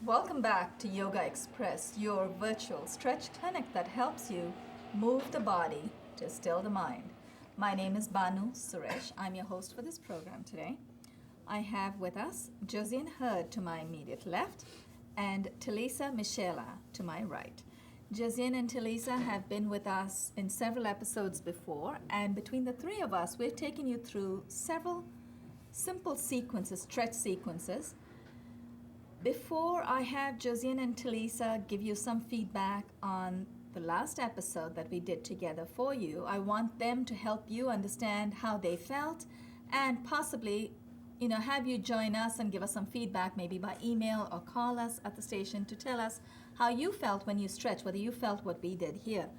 Welcome back to Yogaxpress, your virtual stretch clinic that helps you move the body to still the mind. My name is Banu Suresh. I'm your host for this program today. I have with us Josiane Hurd to my immediate left and Talisa Michela to my right. Josiane and Talisa have been with us in several episodes before, and between the three of us, we've taken you through several simple sequences, stretch sequences. Before I have Josiane and Talisa give you some feedback on the last episode that we did together for you, I want them to help you understand how they felt and possibly, have you join us and give us some feedback, maybe by email or call us at the station to tell us how you felt when you stretched, whether you felt what we did here.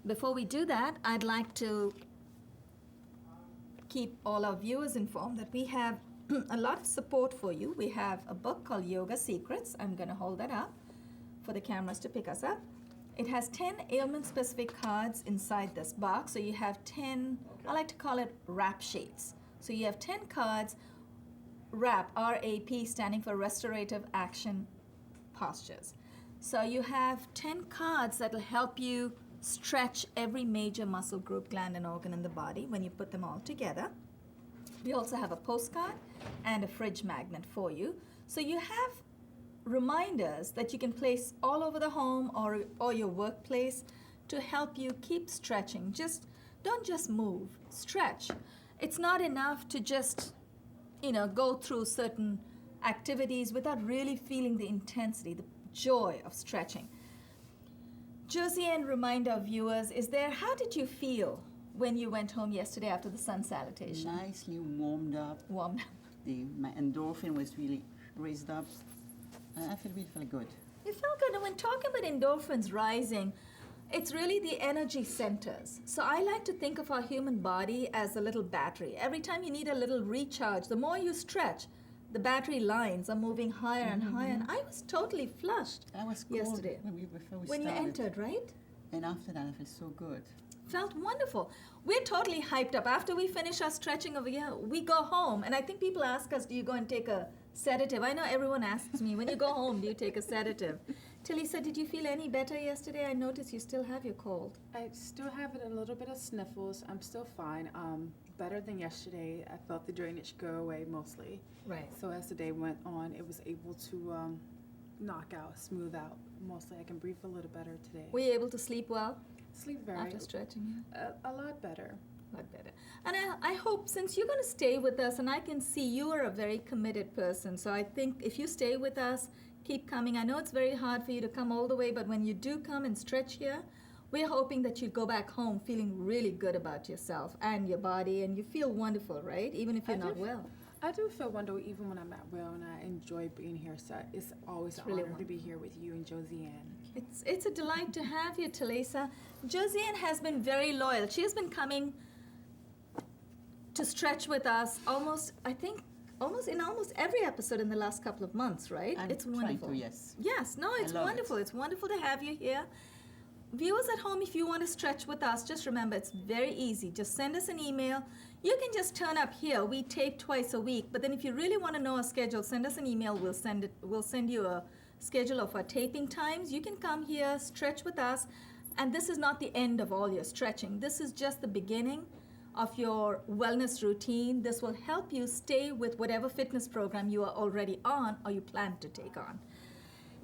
Before we do that, I'd like to keep all our viewers informed that we have a lot of support for you. We have a book called Yoga Secrets. I'm going to hold that up for the cameras to pick us up. It has 10 ailment-specific cards inside this box. So you have 10, I like to call it rap sheets. So you have 10 cards, RAP, R-A-P, standing for Restorative Action Postures. So you have 10 cards that will help you stretch every major muscle group, gland, and organ in the body when you put them all together. We also have a postcard and a fridge magnet for you. So you have reminders that you can place all over the home or your workplace to help you keep stretching. Don't just move, stretch. It's not enough to just, go through certain activities without really feeling the intensity, the joy of stretching. Josiane, remind our viewers, how did you feel when you went home yesterday after the sun salutation? Nicely warmed up. Warmed up. My endorphin was really raised up. I feel really good. You felt good. And when talking about endorphins rising, it's really the energy centers. So I like to think of our human body as a little battery. Every time you need a little recharge, the more you stretch, the battery lines are moving higher and higher. And I was totally flushed I was cold yesterday. before we when you started. entered, right? And after that, I felt so good. Felt wonderful. We're totally hyped up. After we finish our stretching over here, we go home. And I think people ask us, do you go and take a sedative? I know everyone asks me, when you go home, do you take a sedative? Talisa, did you feel any better yesterday? I noticed you still have your cold. I still have a little bit of sniffles. I'm still fine. Better than yesterday. I felt the drainage go away mostly. Right. So as the day went on, it was able to knock out, smooth out. Mostly I can breathe a little better today. Were you able to sleep well Sleep very after stretching? a lot better. A lot better. And I hope, since you're going to stay with us, and I can see you are a very committed person, so I think if you stay with us, keep coming. I know it's very hard for you to come all the way, but when you do come and stretch here, we're hoping that you go back home feeling really good about yourself and your body, and you feel wonderful, right? Even if you're not well. I do feel wonderful even when I'm not well, and I enjoy being here. So it's always an really honor to be here with you and Josiane. It's a delight to have you, Talisa. Josiane has been very loyal. She has been coming to stretch with us almost in almost every episode in the last couple of months, right? I'm it's trying wonderful. to, yes. Yes, no, it's I love wonderful. it. It's wonderful to have you here. Viewers at home, if you want to stretch with us, just remember it's very easy. Just send us an email. You can just turn up here. We tape twice a week, but then if you really want to know our schedule, send us an email. We'll send you a schedule of our taping times. You can come here, stretch with us, and this is not the end of all your stretching. This is just the beginning of your wellness routine. This will help you stay with whatever fitness program you are already on or you plan to take on.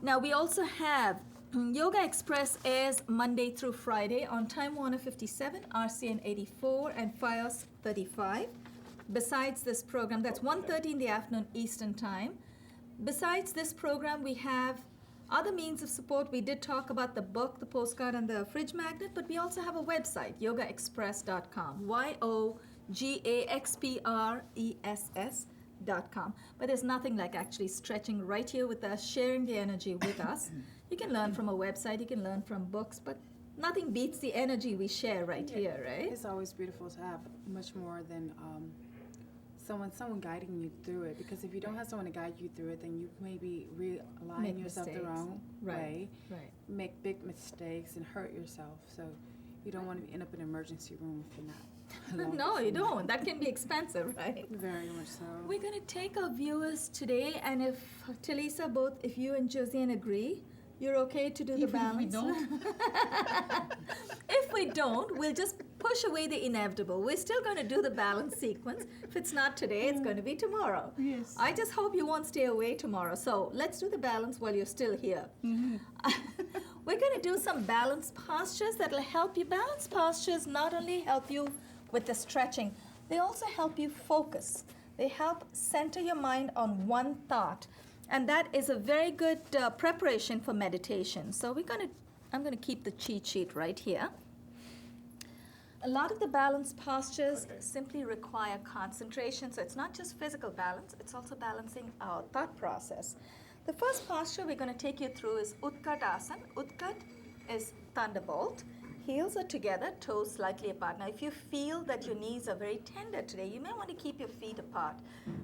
Now, we also have Yogaxpress airs Monday through Friday on Time Warner 57, RCN 84, and FiOS 35. Besides this program, that's 1:30 in the afternoon Eastern Time. Besides this program, we have other means of support. We did talk about the book, the postcard, and the fridge magnet, but we also have a website, yogaxpress.com, YOGAXPRESS.com. But there's nothing like actually stretching right here with us, sharing the energy with us. You can learn from a website, you can learn from books, but nothing beats the energy we share right here, right? It's always beautiful to have much more than someone guiding you through it. Because if you don't have someone to guide you through it, then you maybe realign Make yourself mistakes. the wrong way, Right. make big mistakes, and hurt yourself. So you don't want to end up in an emergency room if you're not alone. No, you don't. That can be expensive, right? Very much so. We're going to take our viewers today, and if Talisa, both if you and Josiane agree, you're okay to do the Even if we balance? don't? If we don't, we'll just push away the inevitable. We're still going to do the balance sequence. If it's not today, it's going to be tomorrow. Yes. I just hope you won't stay away tomorrow. So let's do the balance while you're still here. We're going to do some balance postures that will help you. Balance postures not only help you with the stretching, they also help you focus. They help center your mind on one thought. And that is a very good preparation for meditation. So I'm going to keep the cheat sheet right here. A lot of the balance postures simply require concentration. So it's not just physical balance, it's also balancing our thought process. The first posture we're going to take you through is Utkatasana. Utkat is thunderbolt. Heels are together, toes slightly apart. Now, if you feel that your knees are very tender today, you may want to keep your feet apart.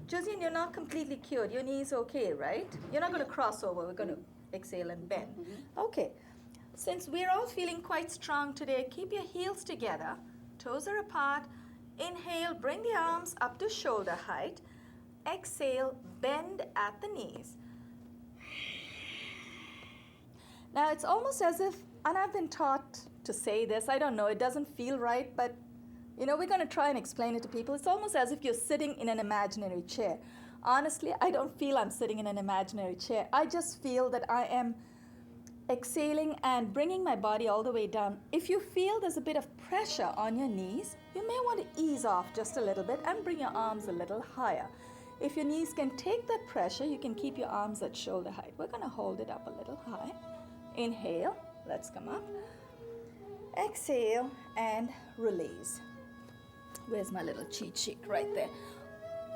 Josiane, you're not completely cured. Your knees okay, right? You're not going to cross over. We're going to exhale and bend. Okay. Since we're all feeling quite strong today, keep your heels together. Toes are apart. Inhale, bring the arms up to shoulder height. Exhale, bend at the knees. Now, it's almost as if, and I've been taught to say this, I don't know, it doesn't feel right, but we're going to try and explain it to people. It's almost as if you're sitting in an imaginary chair. Honestly, I don't feel I'm sitting in an imaginary chair. I just feel that I am exhaling and bringing my body all the way down. If you feel there's a bit of pressure on your knees, you may want to ease off just a little bit and bring your arms a little higher. If your knees can take that pressure, you can keep your arms at shoulder height. We're going to hold it up a little high. Inhale, let's come up. Exhale and release. Where's my little cheat sheet? Right there.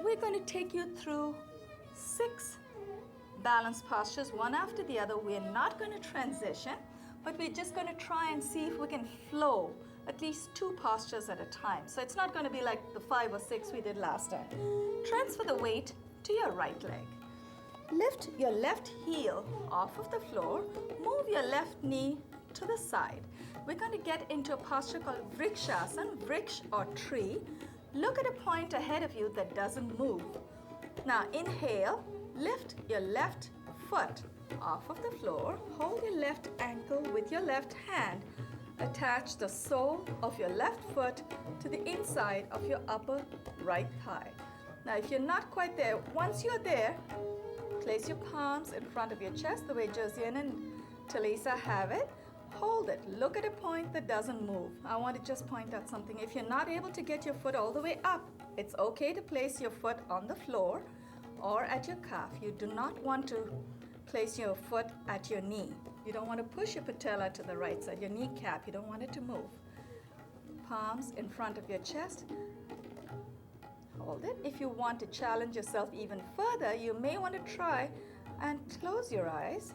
We're going to take you through 6 balance postures, one after the other. We're not going to transition, but we're just going to try and see if we can flow at least 2 postures at a time. So it's not going to be like the 5 or 6 we did last time. Transfer the weight to your right leg. Lift your left heel off of the floor. Move your left knee to the side. We're going to get into a posture called Vrikshasana, Vriksh or tree. Look at a point ahead of you that doesn't move. Now inhale, lift your left foot off of the floor. Hold your left ankle with your left hand. Attach the sole of your left foot to the inside of your upper right thigh. Now if you're not quite there, once you're there, place your palms in front of your chest the way Josiane and Talisa have it. Hold it. Look at a point that doesn't move. I want to just point out something. If you're not able to get your foot all the way up, it's okay to place your foot on the floor or at your calf. You do not want to place your foot at your knee. You don't want to push your patella to the right side, your kneecap. You don't want it to move. Palms in front of your chest. Hold it. If you want to challenge yourself even further, you may want to try and close your eyes.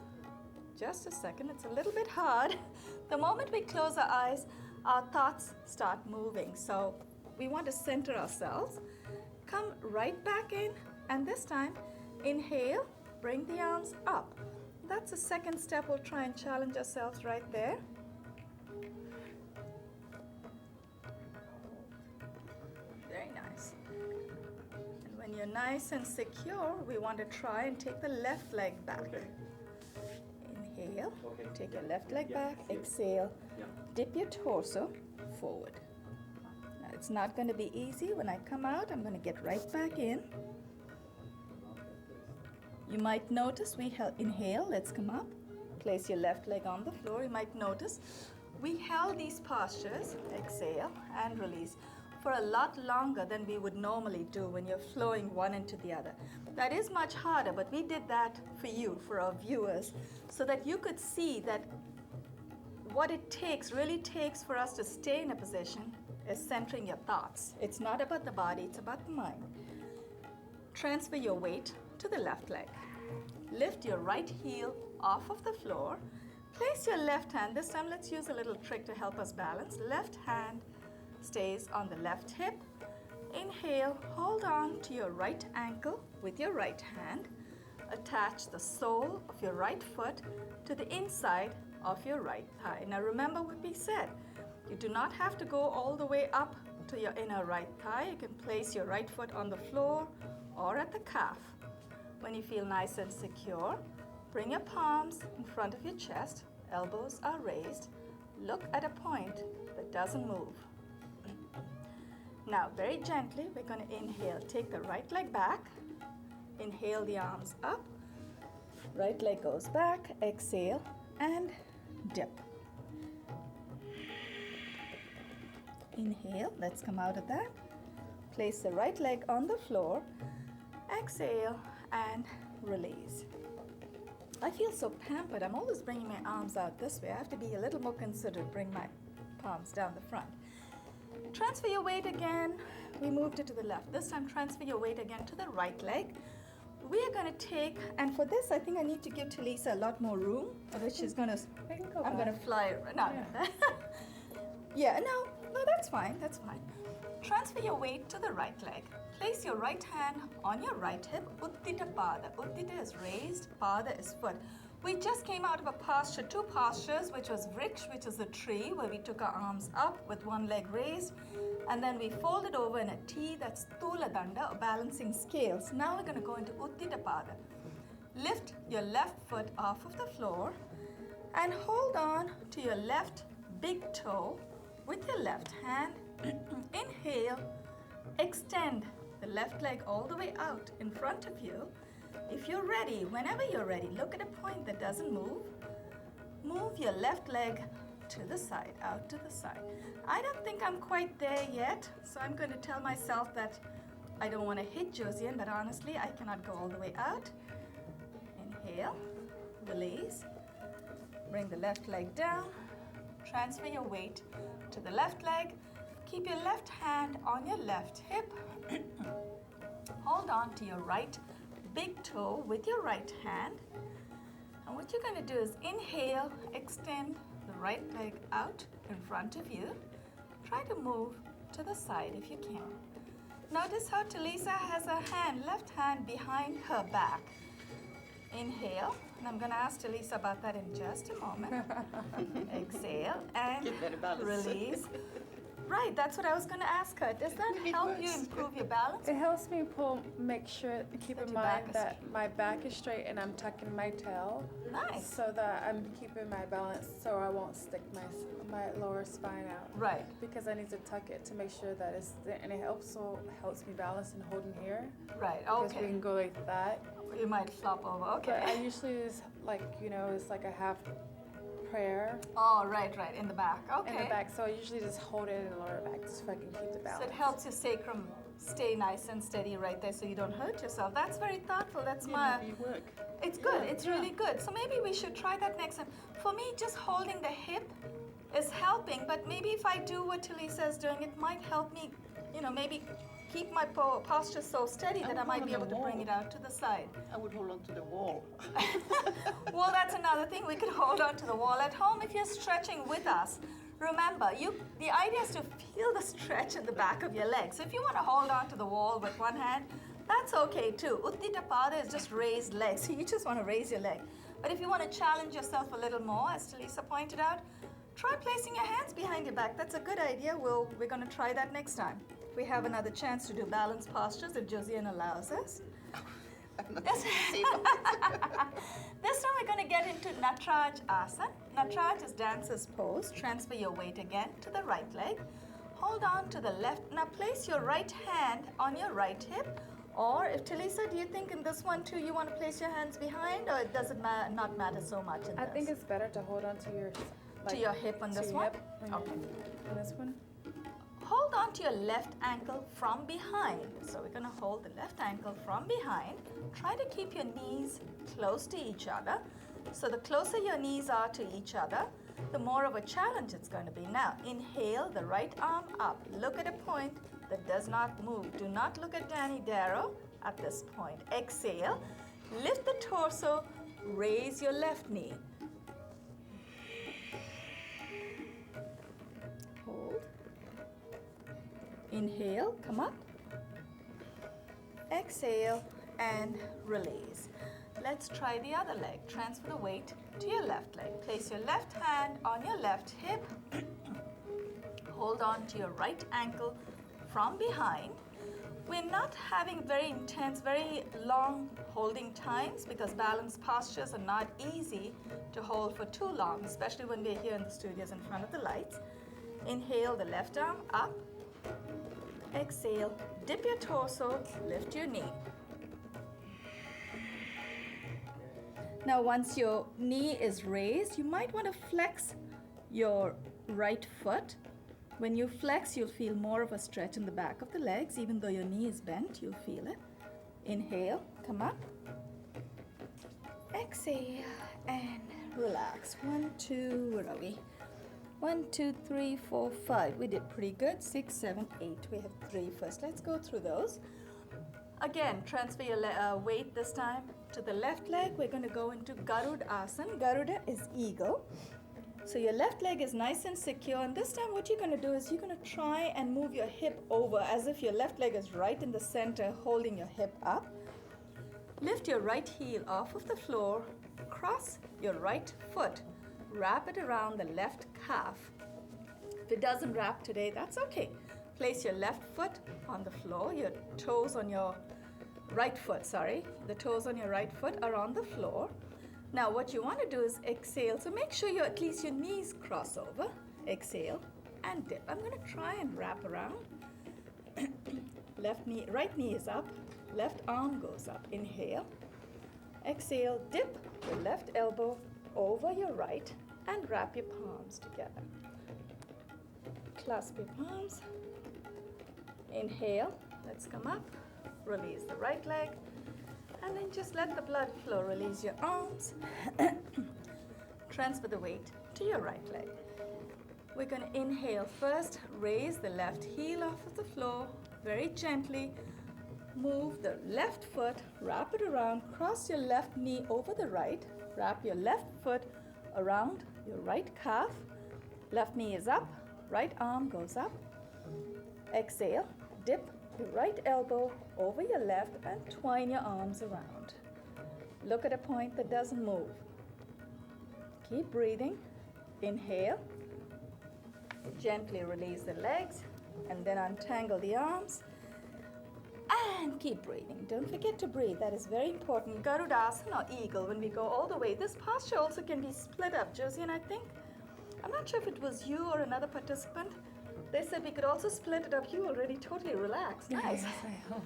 Just a second, it's a little bit hard. The moment we close our eyes, our thoughts start moving. So we want to center ourselves. Come right back in, and this time, inhale, bring the arms up. That's the second step. We'll try and challenge ourselves right there. Very nice. And when you're nice and secure, we want to try and take the left leg back. Inhale, take your left leg back, exhale, dip your torso forward. Now it's not going to be easy. When I come out, I'm going to get right back in. You might notice we inhale, let's come up. Place your left leg on the floor. You might notice we held these postures, exhale and release, for a lot longer than we would normally do when you're flowing one into the other. That is much harder, but we did that for you, for our viewers, so that you could see that what it really takes for us to stay in a position is centering your thoughts. It's not about the body, it's about the mind. Transfer your weight to the left leg. Lift your right heel off of the floor. Place your left hand. This time let's use a little trick to help us balance. Left hand stays on the left hip. Inhale, hold on to your right ankle with your right hand. Attach the sole of your right foot to the inside of your right thigh. Now remember what we said. You do not have to go all the way up to your inner right thigh. You can place your right foot on the floor or at the calf. When you feel nice and secure, bring your palms in front of your chest, elbows are raised. Look at a point that doesn't move. Now, very gently, we're going to inhale. Take the right leg back. Inhale the arms up. Right leg goes back. Exhale and dip. Inhale. Let's come out of that. Place the right leg on the floor. Exhale and release. I feel so pampered. I'm always bringing my arms out this way. I have to be a little more considerate. Bring my palms down the front. Transfer your weight again. We moved it to the left. This time, transfer your weight again to the right leg. We are going to take, and for this, I think I need to give Talisa a lot more room, which she's going to, I'm going to fly. No, yeah, no, that's fine. That's fine. Transfer your weight to the right leg. Place your right hand on your right hip. Uttita pada. Uttita is raised, pada is foot. We just came out of a posture, two postures, which was vriksha, which is a tree, where we took our arms up with one leg raised, and then we folded over in a T, that's Thula Danda, or balancing scales. Now we're going to go into Uttita pada. Lift your left foot off of the floor and hold on to your left big toe with your left hand. Inhale, extend the left leg all the way out in front of you. If you're ready, whenever you're ready, look at a point that doesn't move. Move your left leg to the side, out to the side. I don't think I'm quite there yet, so I'm going to tell myself that I don't want to hit Josiane, but honestly, I cannot go all the way out. Inhale, release. Bring the left leg down. Transfer your weight to the left leg. Keep your left hand on your left hip. Hold on to your right big toe with your right hand. And what you're going to do is inhale, extend the right leg out in front of you. Try to move to the side if you can. Notice how Talisa has her hand, left hand behind her back. Inhale, and I'm going to ask Talisa about that in just a moment. Exhale and release. Right, that's what I was going to ask her. Does that help you improve your balance? It helps me make sure, keep in mind that my back is straight and I'm tucking my tail. Nice. So that I'm keeping my balance so I won't stick my lower spine out. Right. Because I need to tuck it to make sure that it's there. And it also helps me balance and holding here. Right, Because okay. we can go like that. You might flop over, okay. But I usually just it's like a half prayer. Oh, right, in the back, okay. In the back, so I usually just hold it in the lower back just so I can keep the balance. So it helps your sacrum stay nice and steady right there so you don't hurt yourself. That's very thoughtful. That's my... work. It's good. It's really good. So maybe we should try that next time. For me, just holding the hip is helping, but maybe if I do what Talisa is doing, it might help me, maybe keep my posture so steady that I might be able to bring it out to the side. I would hold on to the wall. Well, that's another thing. We could hold on to the wall at home if you're stretching with us. Remember, the idea is to feel the stretch in the back of your legs. So if you want to hold on to the wall with one hand, that's okay too. Uttita pada is just raised legs. So you just want to raise your leg. But if you want to challenge yourself a little more, as Talisa pointed out, try placing your hands behind your back. That's a good idea. We're going to try that next time. We have another chance to do balanced postures if Josiane allows us. This time we're going to get into Nataraj Asana. Nataraj is dancer's pose. Transfer your weight again to the right leg. Hold on to the left. Now place your right hand on your right hip. Or if Talisa, do you think in this one too you want to place your hands behind, or does it not matter so much in this? I think it's better to hold on to your your hip on this one? Okay. On this one? Hold on to your left ankle from behind. So we're going to hold the left ankle from behind. Try to keep your knees close to each other. So the closer your knees are to each other, the more of a challenge it's going to be. Now, inhale the right arm up. Look at a point that does not move. Do not look at Danny Darrow at this point. Exhale. Lift the torso. Raise your left knee. Hold. Inhale, come up. Exhale and release. Let's try the other leg. Transfer the weight to your left leg. Place your left hand on your left hip. hold on to your right ankle from behind. We're not having very intense, very long holding times because balance postures are not easy to hold for too long, especially when we're here in the studios in front of the lights. Inhale the left arm up. Exhale, dip your torso, lift your knee. Now once your knee is raised, you might want to flex your right foot. When you flex, you'll feel more of a stretch in the back of the legs. Even though your knee is bent, you'll feel it. Inhale, come up. Exhale and relax. 1, 2, where are we? 1, 2, 3, 4, 5. We did pretty good. 6, 7, 8. We have 3 first. Let's go through those. Again, transfer your weight this time to the left leg. We're going to go into Garudasana. Garuda is eagle. So your left leg is nice and secure, and this time what you're going to do is you're going to try and move your hip over as if your left leg is right in the center, holding your hip up. Lift your right heel off of the floor, cross your right foot, wrap it around the left calf. If it doesn't wrap today, that's okay. Place your left foot on the floor, your toes on your right foot, the toes on your right foot are on the floor. Now what you want to do is exhale, so make sure at least your knees cross over. Exhale and dip. I'm going to try and wrap around. Right knee is up, left arm goes up. Inhale, exhale, dip your left elbow over your right and wrap your palms together. Clasp your palms. Inhale, let's come up, release the right leg. And then just let the blood flow. Release your arms. Transfer the weight to your right leg. We're going to inhale first. Raise the left heel off of the floor. Very gently. Move the left foot. Wrap it around. Cross your left knee over the right. Wrap your left foot around your right calf. Left knee is up. Right arm goes up. Exhale. Dip your right elbow over your left and twine your arms around. Look at a point that doesn't move. Keep breathing. Inhale. Gently release the legs and then untangle the arms. And keep breathing. Don't forget to breathe. That is very important. Garudasana or eagle, when we go all the way, this posture also can be split up. Josiane, I think, I'm not sure if it was you or another participant. They said we could also split it up. You already totally relaxed. Nice. Yes, I hope.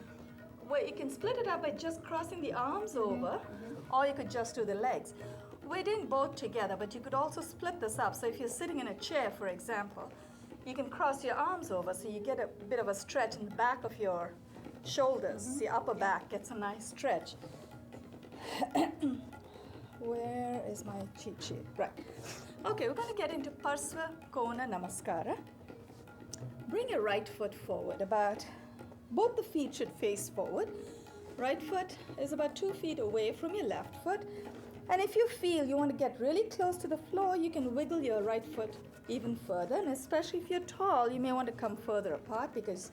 Where you can split it up by just crossing the arms over, or you could just do the legs. We're doing both together, but you could also split this up. So if you're sitting in a chair, for example, you can cross your arms over so you get a bit of a stretch in the back of your shoulders. The upper back gets a nice stretch. Where is my cheat sheet? Right. Okay, we're going to get into Parsva Kona Namaskara. Bring your right foot forward. Both the feet should face forward. Right foot is about 2 feet away from your left foot. And if you feel you want to get really close to the floor, you can wiggle your right foot even further. And especially if you're tall, you may want to come further apart because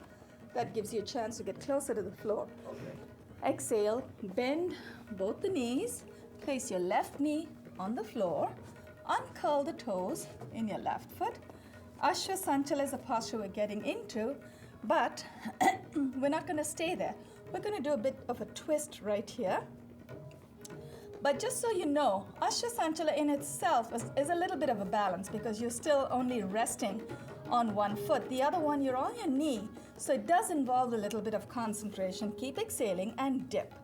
that gives you a chance to get closer to the floor. Okay. Exhale, bend both the knees. Place your left knee on the floor. Uncurl the toes in your left foot. Ashwasantala is a posture we're getting into, but we're not going to stay there. We're going to do a bit of a twist right here. But just so you know, Ashwasantala in itself is a little bit of a balance because you're still only resting on one foot. The other one, you're on your knee, so it does involve a little bit of concentration. Keep exhaling and dip.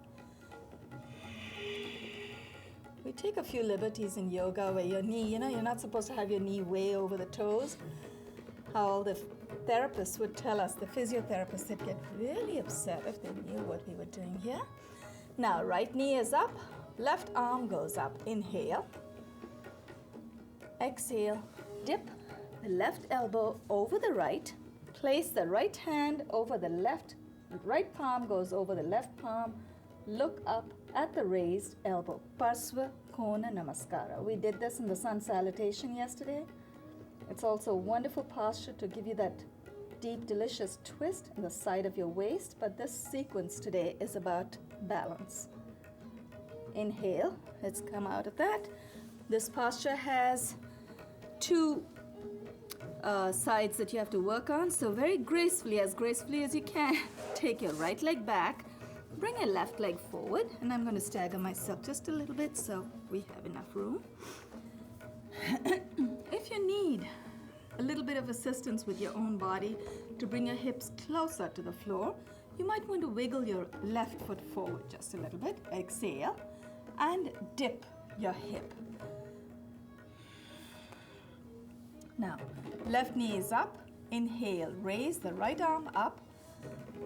We take a few liberties in yoga where your knee, you're not supposed to have your knee way over the toes. How the therapists would tell us, the physiotherapists, they'd get really upset if they knew what we were doing here. Now, right knee is up, left arm goes up. Inhale. Exhale. Dip the left elbow over the right. Place the right hand over the left. The right palm goes over the left palm. Look up at the raised elbow. Parsva Kona Namaskara. We did this in the sun salutation yesterday. It's also a wonderful posture to give you that deep, delicious twist in the side of your waist, but this sequence today is about balance. Inhale, let's come out of that. This posture has two sides that you have to work on. So very gracefully as you can, take your right leg back, bring your left leg forward, and I'm going to stagger myself just a little bit so we have enough room. If you need a little bit of assistance with your own body to bring your hips closer to the floor, you might want to wiggle your left foot forward just a little bit. Exhale and dip your hip. Now, left knee is up. Inhale, raise the right arm up.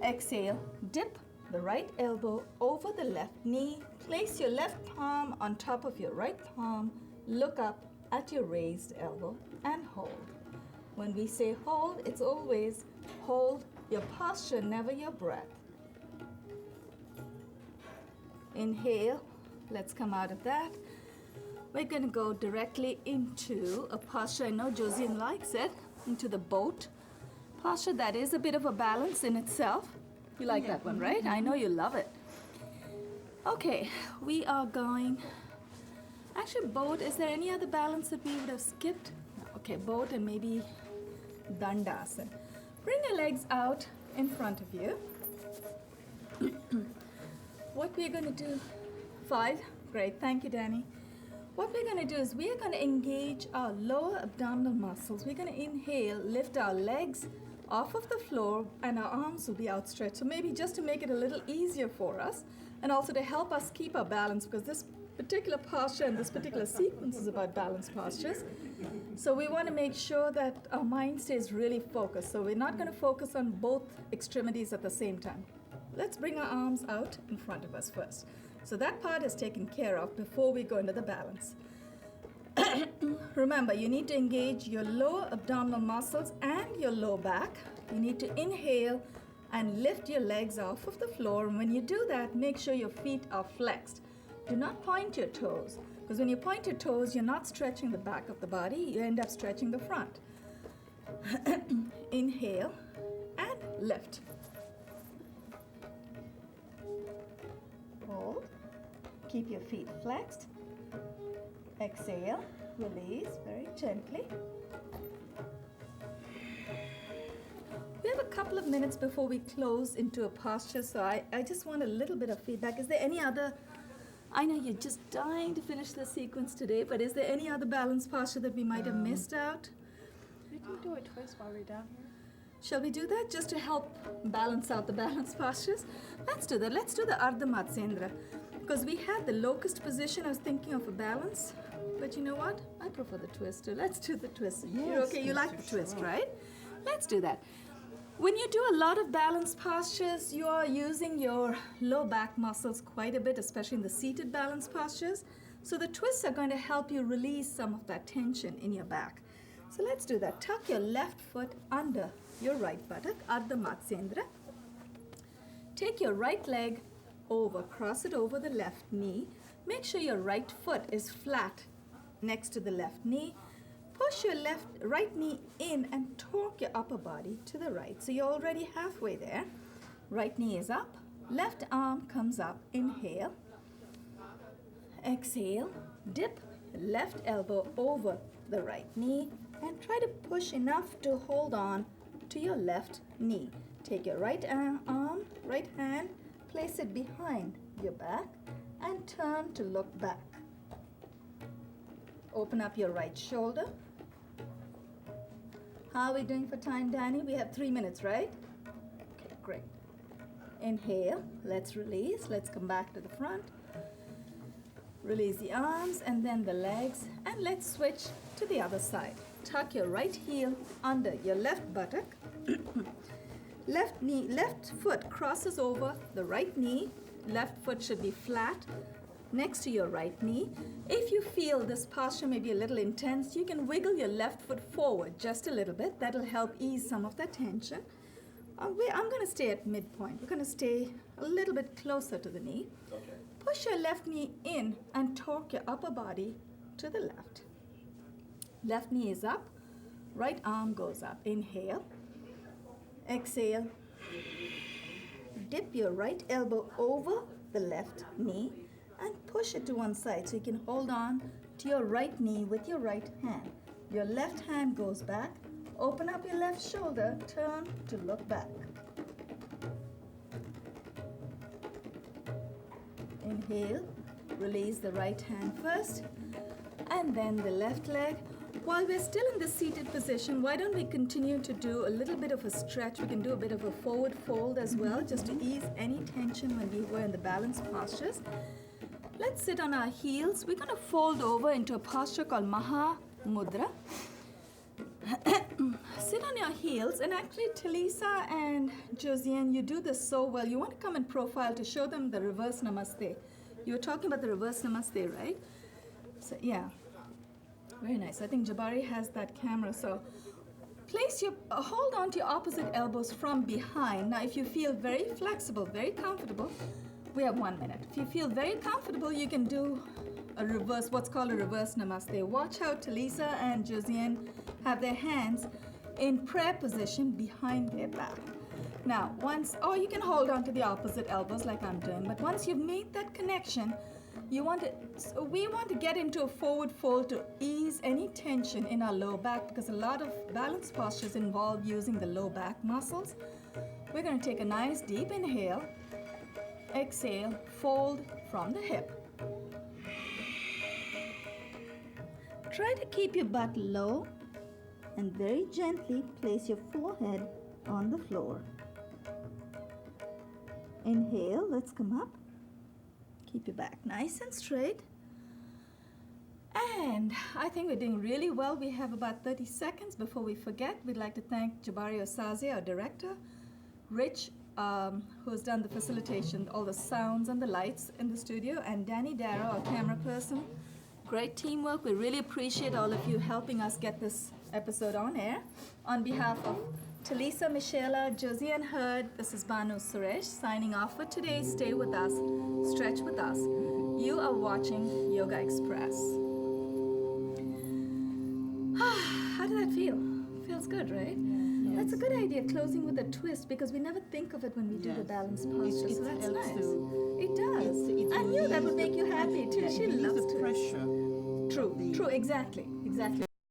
Exhale, dip the right elbow over the left knee. Place your left palm on top of your right palm. Look up at your raised elbow and hold. When we say hold, it's always hold your posture, never your breath. Inhale, let's come out of that. We're going to go directly into a posture, I know Josiane likes it, into the boat posture. That is a bit of a balance in itself. You like that one, right? I know you love it. Okay, we are going, actually boat, is there any other balance that we would have skipped? Okay, boat and maybe Dandasana. Bring your legs out in front of you. What we're going to do, 5, great, thank you Danny. What we're going to do is we're going to engage our lower abdominal muscles. We're going to inhale, lift our legs off of the floor, and our arms will be outstretched. So maybe just to make it a little easier for us, and also to help us keep our balance, because this particular posture and this particular sequence is about balance postures. So we want to make sure that our mind stays really focused. So we're not going to focus on both extremities at the same time. Let's bring our arms out in front of us first. So that part is taken care of before we go into the balance. Remember, you need to engage your lower abdominal muscles and your low back. You need to inhale and lift your legs off of the floor. And when you do that, make sure your feet are flexed. Do not point your toes, because when you point your toes, you're not stretching the back of the body. You end up stretching the front. Inhale and lift. Hold. Keep your feet flexed. Exhale, release very gently. We have a couple of minutes before we close into a posture, so I just want a little bit of feedback. Is there any other, I know you're just dying to finish the sequence today, but is there any other balance posture that we might have missed out? We can do a twist while we're down here. Shall we do that just to help balance out the balance postures? Let's do that. Let's do the Ardha Matsendra. Because we had the locust position, I was thinking of a balance. But you know what? I prefer the twist too. Let's do the twist. You're okay, you like the twist, right? Let's do that. When you do a lot of balance postures, you are using your low back muscles quite a bit, especially in the seated balance postures. So the twists are going to help you release some of that tension in your back. So let's do that. Tuck your left foot under your right buttock, Ardha Matsendra. Take your right leg over, cross it over the left knee. Make sure your right foot is flat next to the left knee. Push your right knee in and torque your upper body to the right. So you're already halfway there. Right knee is up, left arm comes up. Inhale. Exhale. Dip left elbow over the right knee and try to push enough to hold on to your left knee. Take your right arm, right hand, place it behind your back and turn to look back. Open up your right shoulder. How are we doing for time, Danny? We have 3 minutes, right? Okay, great. Inhale, let's release. Let's come back to the front. Release the arms and then the legs, and let's switch to the other side. Tuck your right heel under your left buttock. Left foot crosses over the right knee. Left foot should be flat next to your right knee. If you feel this posture may be a little intense, you can wiggle your left foot forward just a little bit. That'll help ease some of that tension. I'm going to stay at midpoint. We're going to stay a little bit closer to the knee. Okay. Push your left knee in and torque your upper body to the left. Left knee is up, right arm goes up. Inhale. Exhale. Dip your right elbow over the left knee and push it to one side so you can hold on to your right knee with your right hand. Your left hand goes back Open up your left shoulder, turn to look back. Inhale, release the right hand first, and then the left leg. While we're still in the seated position, why don't we continue to do a little bit of a stretch? We can do a bit of a forward fold as well, just to ease any tension when we were in the balanced postures. Let's sit on our heels. We're going to fold over into a posture called Maha Mudra. Sit on your heels, and actually Talisa and Josiane, you do this so well. You want to come in profile to show them the reverse namaste. You were talking about the reverse namaste, right? So yeah, very nice. I think Jabari has that camera. So place your, hold on to your opposite elbows from behind. Now if you feel very flexible, very comfortable, we have 1 minute. If you feel very comfortable, you can do a reverse, what's called a reverse namaste. Watch how Talisa and Josiane have their hands in prayer position behind their back. Now, or you can hold on to the opposite elbows like I'm doing, but once you've made that connection, we want to get into a forward fold to ease any tension in our low back, because a lot of balance postures involve using the low back muscles. We're going to take a nice deep inhale, exhale, fold from the hip. Try to keep your butt low and very gently place your forehead on the floor. Inhale, let's come up. Keep your back nice and straight. And I think we're doing really well. We have about 30 seconds before we forget. We'd like to thank Jabari Osaze, our director, Rich, who has done the facilitation, all the sounds and the lights in the studio, and Danny Darrow, our camera person. Great teamwork. We really appreciate all of you helping us get this episode on air. On behalf of Talisa Michela, Josiane Hurd, this is Banu Suresh signing off for today. Stay with us, stretch with us. You are watching Yoga Express. How did that feel? Feels good, right? Yes. That's a good idea, closing with a twist, because we never think of it when we do the balance posture. So that's nice. It does. I knew that would make you happy too. She loves the to. pressure. True, exactly.